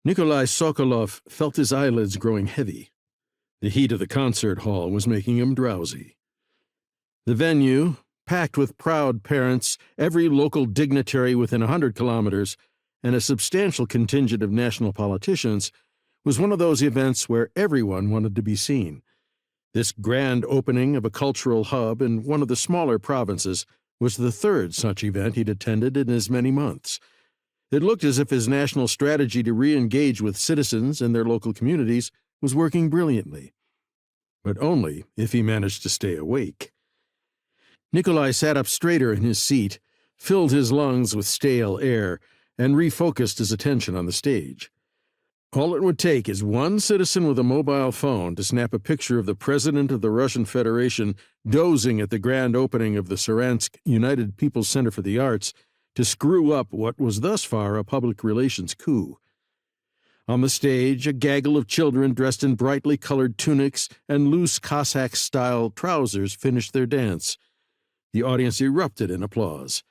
Nikolai Sokolov felt his eyelids growing heavy. The heat of the concert hall was making him drowsy. The venue, packed with proud parents, every local dignitary within 100 kilometers, and a substantial contingent of national politicians, was one of those events where everyone wanted to be seen. This grand opening of a cultural hub in one of the smaller provinces was the third such event he'd attended in as many months. It looked as if his national strategy to re-engage with citizens and their local communities was working brilliantly. But only if he managed to stay awake. Nikolai sat up straighter in his seat, filled his lungs with stale air, and refocused his attention on the stage. All it would take is one citizen with a mobile phone to snap a picture of the President of the Russian Federation dozing at the grand opening of the Saransk United People's Center for the Arts to screw up what was thus far a public relations coup. On the stage, a gaggle of children dressed in brightly colored tunics and loose Cossack-style trousers finished their dance. The audience erupted in applause.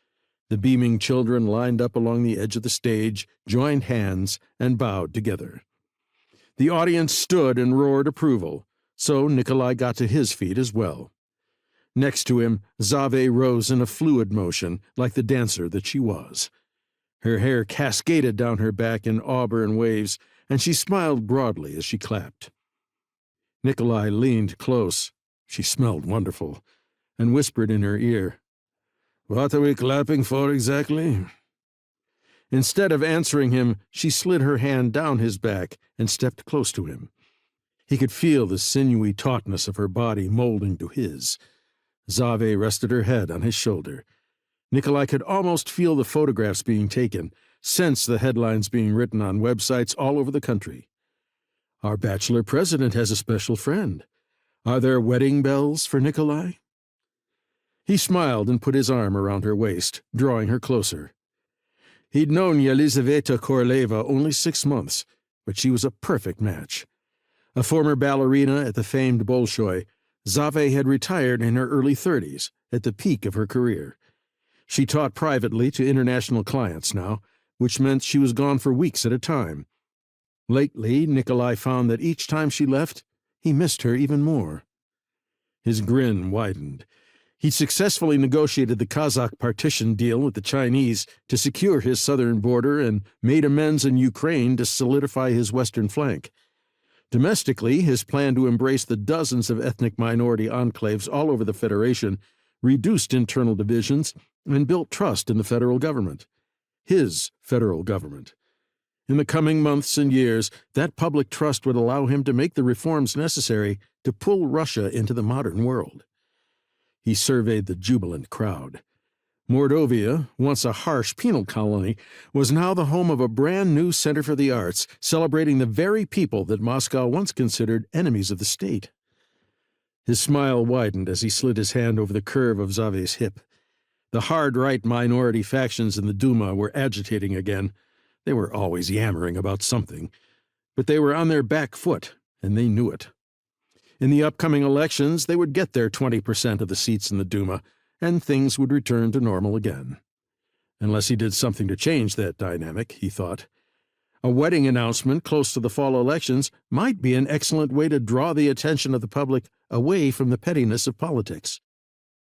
The beaming children lined up along the edge of the stage, joined hands, and bowed together. The audience stood and roared approval, so Nikolai got to his feet as well. Next to him, Zave rose in a fluid motion, like the dancer that she was. Her hair cascaded down her back in auburn waves, and she smiled broadly as she clapped. Nikolai leaned close. She smelled wonderful, and whispered in her ear, "What are we clapping for exactly?" Instead of answering him, she slid her hand down his back and stepped close to him. He could feel the sinewy tautness of her body molding to his. Zave rested her head on his shoulder. Nikolai could almost feel the photographs being taken, sense the headlines being written on websites all over the country. Our bachelor president has a special friend. Are there wedding bells for Nikolai? He smiled and put his arm around her waist, drawing her closer. He'd known Yelizaveta Koroleva only 6 months, but she was a perfect match. A former ballerina at the famed Bolshoi, Zave had retired in her early 30s, at the peak of her career. She taught privately to international clients now, which meant she was gone for weeks at a time. Lately, Nikolai found that each time she left, he missed her even more. His grin widened. He'd successfully negotiated the Kazakh partition deal with the Chinese to secure his southern border and made amends in Ukraine to solidify his western flank. Domestically, his plan to embrace the dozens of ethnic minority enclaves all over the Federation reduced internal divisions and built trust in the federal government. His federal government. In the coming months and years, that public trust would allow him to make the reforms necessary to pull Russia into the modern world. He surveyed the jubilant crowd. Mordovia, once a harsh penal colony, was now the home of a brand-new Center for the Arts, celebrating the very people that Moscow once considered enemies of the state. His smile widened as he slid his hand over the curve of Zave's hip. The hard-right minority factions in the Duma were agitating again. They were always yammering about something. But they were on their back foot, and they knew it. In the upcoming elections, they would get their 20% of the seats in the Duma, and things would return to normal again. Unless he did something to change that dynamic, he thought. A wedding announcement close to the fall elections might be an excellent way to draw the attention of the public away from the pettiness of politics.